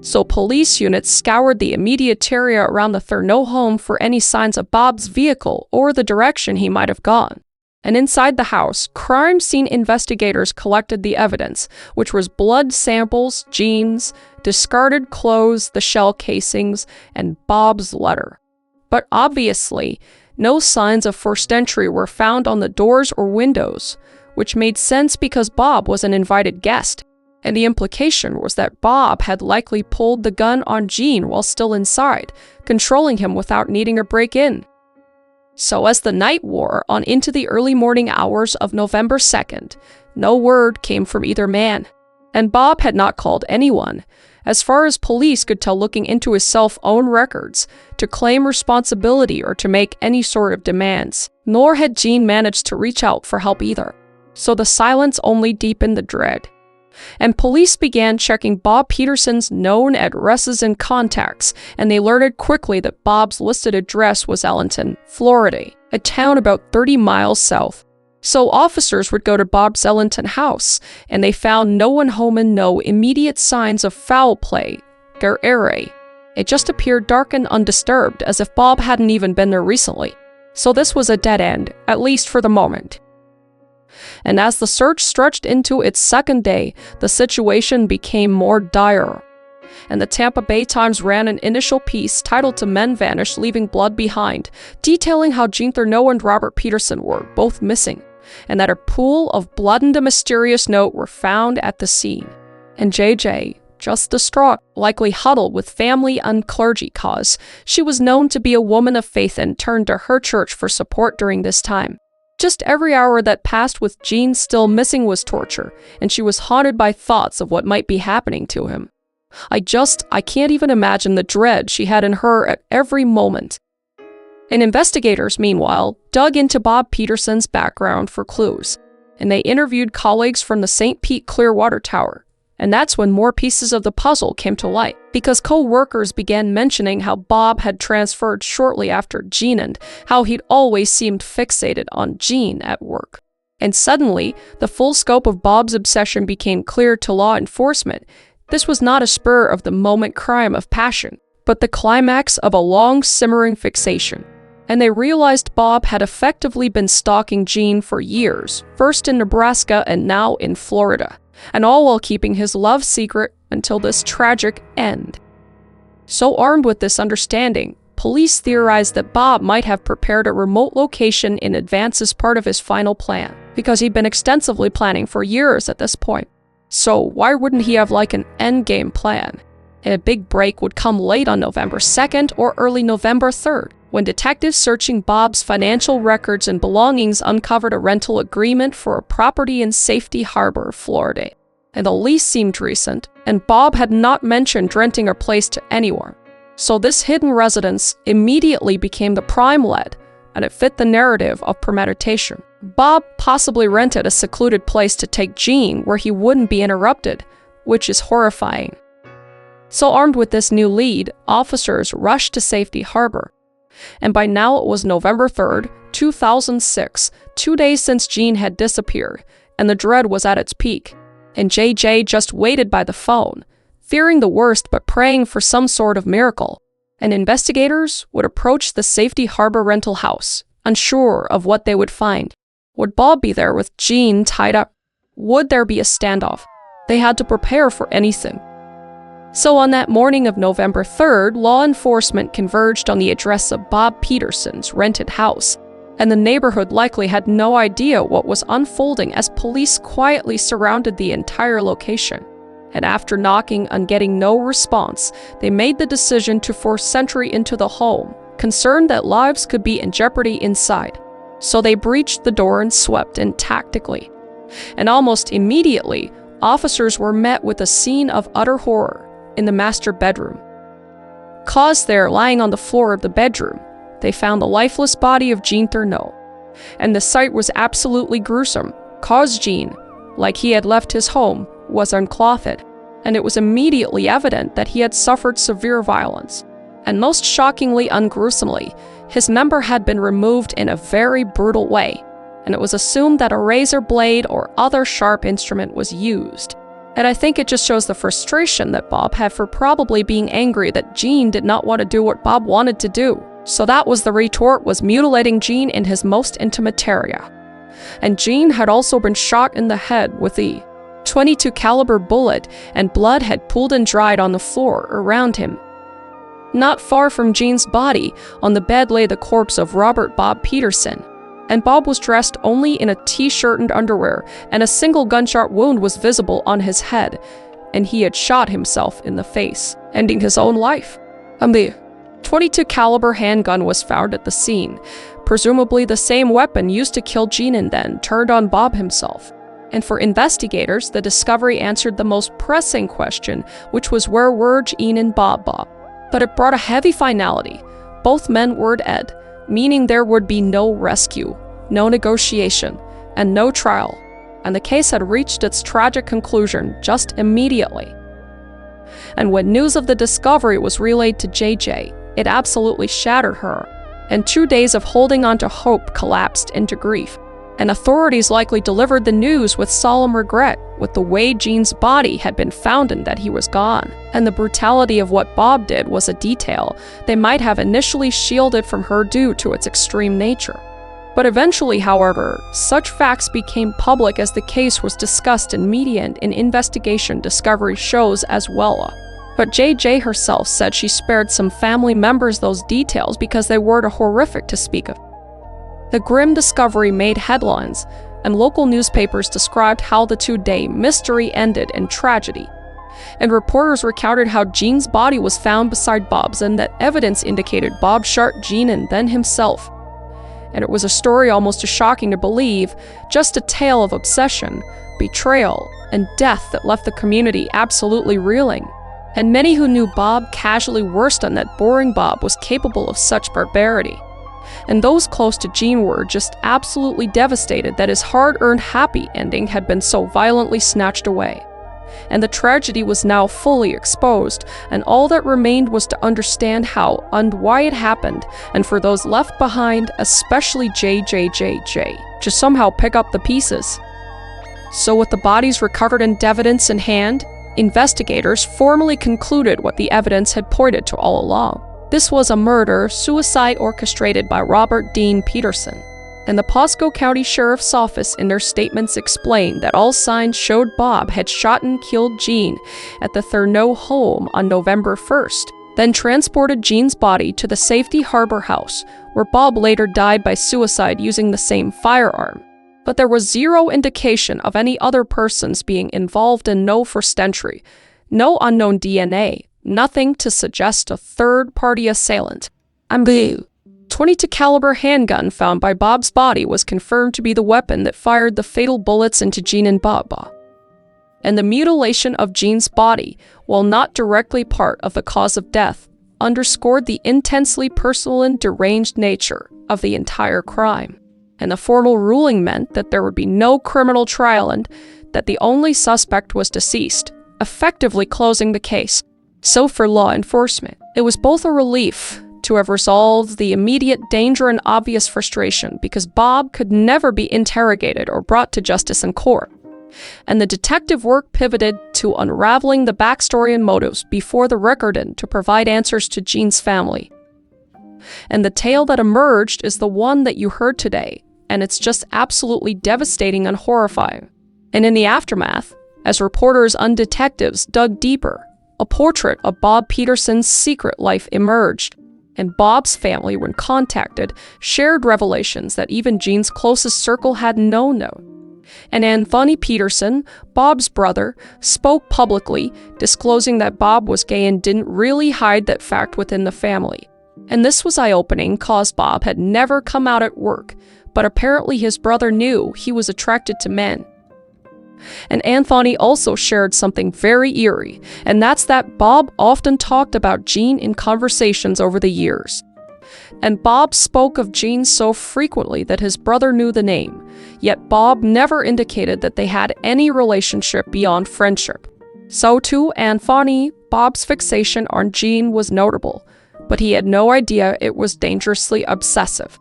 So police units scoured the immediate area around the Thurnau home for any signs of Bob's vehicle or the direction he might have gone. And inside the house, crime scene investigators collected the evidence, which was blood samples, jeans, discarded clothes, the shell casings, and Bob's letter. But obviously, no signs of forced entry were found on the doors or windows, which made sense because Bob was an invited guest, and the implication was that Bob had likely pulled the gun on Jean while still inside, controlling him without needing a break-in. So as the night wore on into the early morning hours of November 2nd, no word came from either man, and Bob had not called anyone, as far as police could tell looking into his cell-phone records, to claim responsibility or to make any sort of demands, nor had Jean managed to reach out for help either. So the silence only deepened the dread. And police began checking Bob Peterson's known addresses and contacts, and they learned quickly that Bob's listed address was Ellenton, Florida, a town about 30 miles south. So officers would go to Bob's Ellenton house, and they found no one home and no immediate signs of foul play, guerre. It just appeared dark and undisturbed, as if Bob hadn't even been there recently. So this was a dead end, at least for the moment. And as the search stretched into its second day, the situation became more dire. And the Tampa Bay Times ran an initial piece titled "To Men Vanish, Leaving Blood Behind," detailing how Jean Thurnau and Robert Peterson were both missing, and that a pool of blood and a mysterious note were found at the scene. And JJ, just distraught, likely huddled with family and clergy cause, she was known to be a woman of faith and turned to her church for support during this time. Just every hour that passed with Jean still missing was torture, and she was haunted by thoughts of what might be happening to him. I can't even imagine the dread she had in her at every moment. And investigators, meanwhile, dug into Bob Peterson's background for clues, and they interviewed colleagues from the St. Pete Clearwater Tower. And that's when more pieces of the puzzle came to light, because co-workers began mentioning how Bob had transferred shortly after Jean and how he'd always seemed fixated on Jean at work. And suddenly, the full scope of Bob's obsession became clear to law enforcement. This was not a spur-of-the-moment crime of passion, but the climax of a long simmering fixation. And they realized Bob had effectively been stalking Jean for years, first in Nebraska and now in Florida, and all while keeping his love secret until this tragic end. So armed with this understanding, police theorized that Bob might have prepared a remote location in advance as part of his final plan, because he'd been extensively planning for years at this point. So why wouldn't he have like an endgame plan? And a big break would come late on November 2nd or early November 3rd, when detectives searching Bob's financial records and belongings uncovered a rental agreement for a property in Safety Harbor, Florida. And the lease seemed recent, and Bob had not mentioned renting a place to anyone. So this hidden residence immediately became the prime lead, and it fit the narrative of premeditation. Bob possibly rented a secluded place to take Jean where he wouldn't be interrupted, which is horrifying. So armed with this new lead, officers rushed to Safety Harbor. And by now it was November 3rd, 2006, 2 days since Jean had disappeared, and the dread was at its peak. And JJ just waited by the phone, fearing the worst but praying for some sort of miracle. And investigators would approach the Safety Harbor rental house, unsure of what they would find. Would Bob be there with Jean tied up? Would there be a standoff? They had to prepare for anything. So on that morning of November 3rd, law enforcement converged on the address of Bob Peterson's rented house, and the neighborhood likely had no idea what was unfolding as police quietly surrounded the entire location. And after knocking and getting no response, they made the decision to force entry into the home, concerned that lives could be in jeopardy inside. So they breached the door and swept in tactically. And almost immediately, officers were met with a scene of utter horror in the master bedroom. Caused there, lying on the floor of the bedroom, they found the lifeless body of Jean Thurnau. And the sight was absolutely gruesome, cause Jean, like he had left his home, was unclothed, and it was immediately evident that he had suffered severe violence. And most shockingly and gruesomely, his member had been removed in a very brutal way, and it was assumed that a razor blade or other sharp instrument was used. And I think it just shows the frustration that Bob had for probably being angry that Jean did not want to do what Bob wanted to do. So that was the retort, was mutilating Jean in his most intimate area. And Jean had also been shot in the head with a .22 caliber bullet, and blood had pooled and dried on the floor around him. Not far from Jean's body, on the bed lay the corpse of Robert Bob Peterson. And Bob was dressed only in a t-shirt and underwear, and a single gunshot wound was visible on his head, and he had shot himself in the face, ending his own life. And the .22 caliber handgun was found at the scene, presumably the same weapon used to kill Jean and then turned on Bob himself. And for investigators, the discovery answered the most pressing question, which was where were Jean and Bob? But it brought a heavy finality. Both men were dead, meaning there would be no rescue, no negotiation, and no trial, and the case had reached its tragic conclusion just immediately. And when news of the discovery was relayed to JJ, it absolutely shattered her, and 2 days of holding on to hope collapsed into grief. And authorities likely delivered the news with solemn regret, with the way Jean's body had been found and that he was gone. And the brutality of what Bob did was a detail they might have initially shielded from her due to its extreme nature. But eventually, however, such facts became public as the case was discussed in media and in investigation discovery shows as well. But JJ herself said she spared some family members those details because they were too horrific to speak of. The grim discovery made headlines, and local newspapers described how the 2-day mystery ended in tragedy. And reporters recounted how Jean's body was found beside Bob's and that evidence indicated Bob shot Jean and then himself. And it was a story almost too shocking to believe, just a tale of obsession, betrayal, and death that left the community absolutely reeling. And many who knew Bob casually winced on that boring Bob was capable of such barbarity. And those close to Jean were just absolutely devastated that his hard-earned happy ending had been so violently snatched away. And the tragedy was now fully exposed, and all that remained was to understand how and why it happened, and for those left behind, especially JJ, to somehow pick up the pieces. So with the bodies recovered and evidence in hand, investigators formally concluded what the evidence had pointed to all along. This was a murder-suicide orchestrated by Robert Dean Peterson, and the Pasco County Sheriff's Office in their statements explained that all signs showed Bob had shot and killed Jean at the Thurnau home on November 1st, then transported Jean's body to the Safety Harbor house, where Bob later died by suicide using the same firearm. But there was zero indication of any other persons being involved and no first entry, no unknown DNA, nothing to suggest a third-party assailant. And the .22 caliber handgun found by Bob's body was confirmed to be the weapon that fired the fatal bullets into Jean and Bob. And the mutilation of Jean's body, while not directly part of the cause of death, underscored the intensely personal and deranged nature of the entire crime. And the formal ruling meant that there would be no criminal trial and that the only suspect was deceased, effectively closing the case. So for law enforcement, it was both a relief to have resolved the immediate danger and obvious frustration because Bob could never be interrogated or brought to justice in court. And the detective work pivoted to unraveling the backstory and motives before the record and to provide answers to Jean's family. And the tale that emerged is the one that you heard today, and it's just absolutely devastating and horrifying. And in the aftermath, as reporters and detectives dug deeper, a portrait of Bob Peterson's secret life emerged, and Bob's family, when contacted, shared revelations that even Jean's closest circle had no known. And Anthony Peterson, Bob's brother, spoke publicly, disclosing that Bob was gay and didn't really hide that fact within the family. And this was eye-opening, cause Bob had never come out at work, but apparently his brother knew he was attracted to men. And Anthony also shared something very eerie, and that's that Bob often talked about Jean in conversations over the years. And Bob spoke of Jean so frequently that his brother knew the name, yet Bob never indicated that they had any relationship beyond friendship. So too, Anthony, Bob's fixation on Jean was notable, but he had no idea it was dangerously obsessive.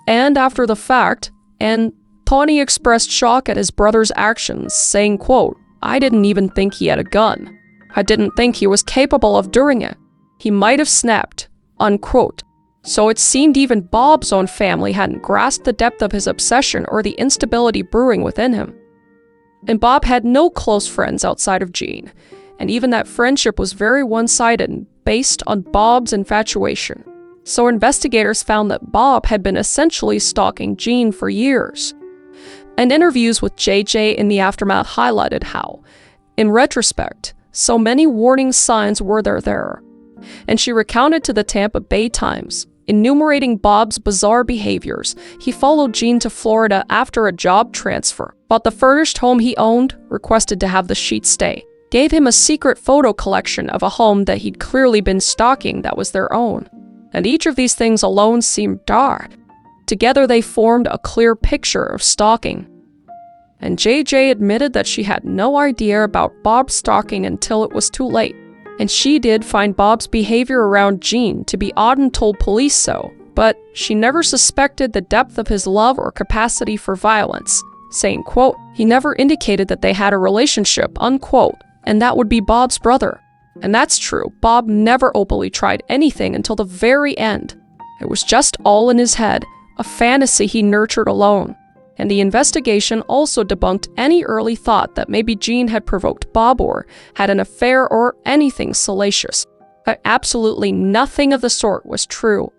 And after the fact, Anthony expressed shock at his brother's actions, saying, quote, "I didn't even think he had a gun. I didn't think he was capable of doing it. He might have snapped," unquote. So it seemed even Bob's own family hadn't grasped the depth of his obsession or the instability brewing within him. And Bob had no close friends outside of Jean, and even that friendship was very one-sided and based on Bob's infatuation. So investigators found that Bob had been essentially stalking Jean for years. And interviews with JJ in the aftermath highlighted how, in retrospect, so many warning signs were there. And she recounted to the Tampa Bay Times, enumerating Bob's bizarre behaviors. He followed Jean to Florida after a job transfer, bought the furnished home he owned, requested to have the sheet stay, gave him a secret photo collection of a home that he'd clearly been stalking that was their own. And each of these things alone seemed dark. Together they formed a clear picture of stalking. And JJ admitted that she had no idea about Bob's stalking until it was too late. And she did find Bob's behavior around Jean to be odd and told police so, but she never suspected the depth of his love or capacity for violence, saying, quote, "He never indicated that they had a relationship," unquote, and that would be Bob's brother. And that's true, Bob never openly tried anything until the very end. It was just all in his head, a fantasy he nurtured alone. And the investigation also debunked any early thought that maybe Jean had provoked Bob or had an affair or anything salacious. But absolutely nothing of the sort was true.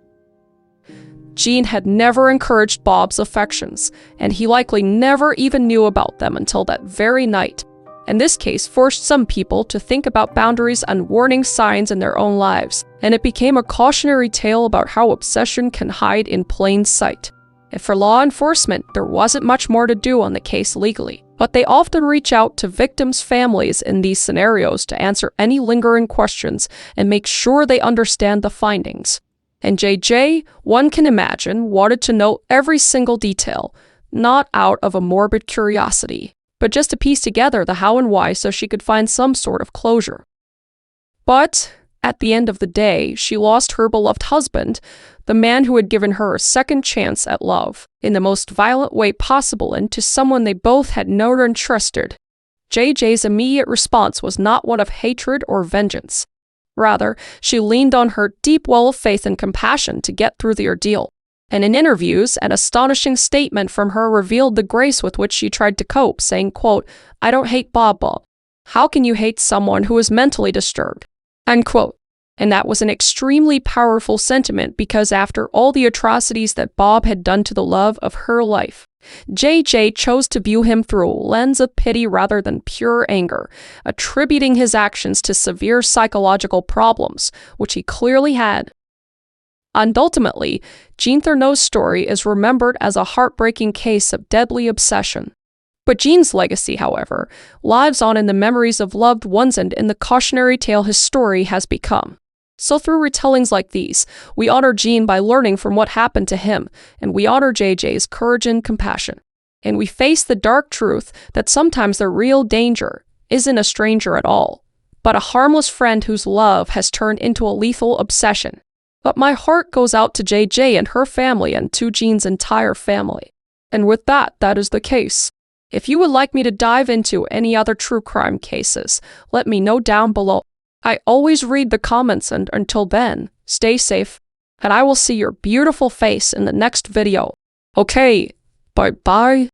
Jean had never encouraged Bob's affections, and he likely never even knew about them until that very night. And this case forced some people to think about boundaries and warning signs in their own lives, and it became a cautionary tale about how obsession can hide in plain sight. And for law enforcement, there wasn't much more to do on the case legally, but they often reach out to victims' families in these scenarios to answer any lingering questions and make sure they understand the findings. And JJ, one can imagine, wanted to know every single detail, not out of a morbid curiosity, but just to piece together the how and why so she could find some sort of closure. But at the end of the day, she lost her beloved husband, the man who had given her a second chance at love, in the most violent way possible and to someone they both had known and trusted. JJ's immediate response was not one of hatred or vengeance. Rather, she leaned on her deep well of faith and compassion to get through the ordeal. And in interviews, an astonishing statement from her revealed the grace with which she tried to cope, saying, quote, "I don't hate Bob. How can you hate someone who is mentally disturbed?" Unquote. And that was an extremely powerful sentiment because after all the atrocities that Bob had done to the love of her life, JJ chose to view him through a lens of pity rather than pure anger, attributing his actions to severe psychological problems, which he clearly had. And ultimately, Jean Thurnau's story is remembered as a heartbreaking case of deadly obsession. But Jean's legacy, however, lives on in the memories of loved ones and in the cautionary tale his story has become. So through retellings like these, we honor Jean by learning from what happened to him, and we honor JJ's courage and compassion. And we face the dark truth that sometimes the real danger isn't a stranger at all, but a harmless friend whose love has turned into a lethal obsession. But my heart goes out to JJ and her family and to Jean's entire family. And with that is the case. If you would like me to dive into any other true crime cases, let me know down below. I always read the comments, and until then, stay safe, and I will see your beautiful face in the next video. Okay, bye-bye.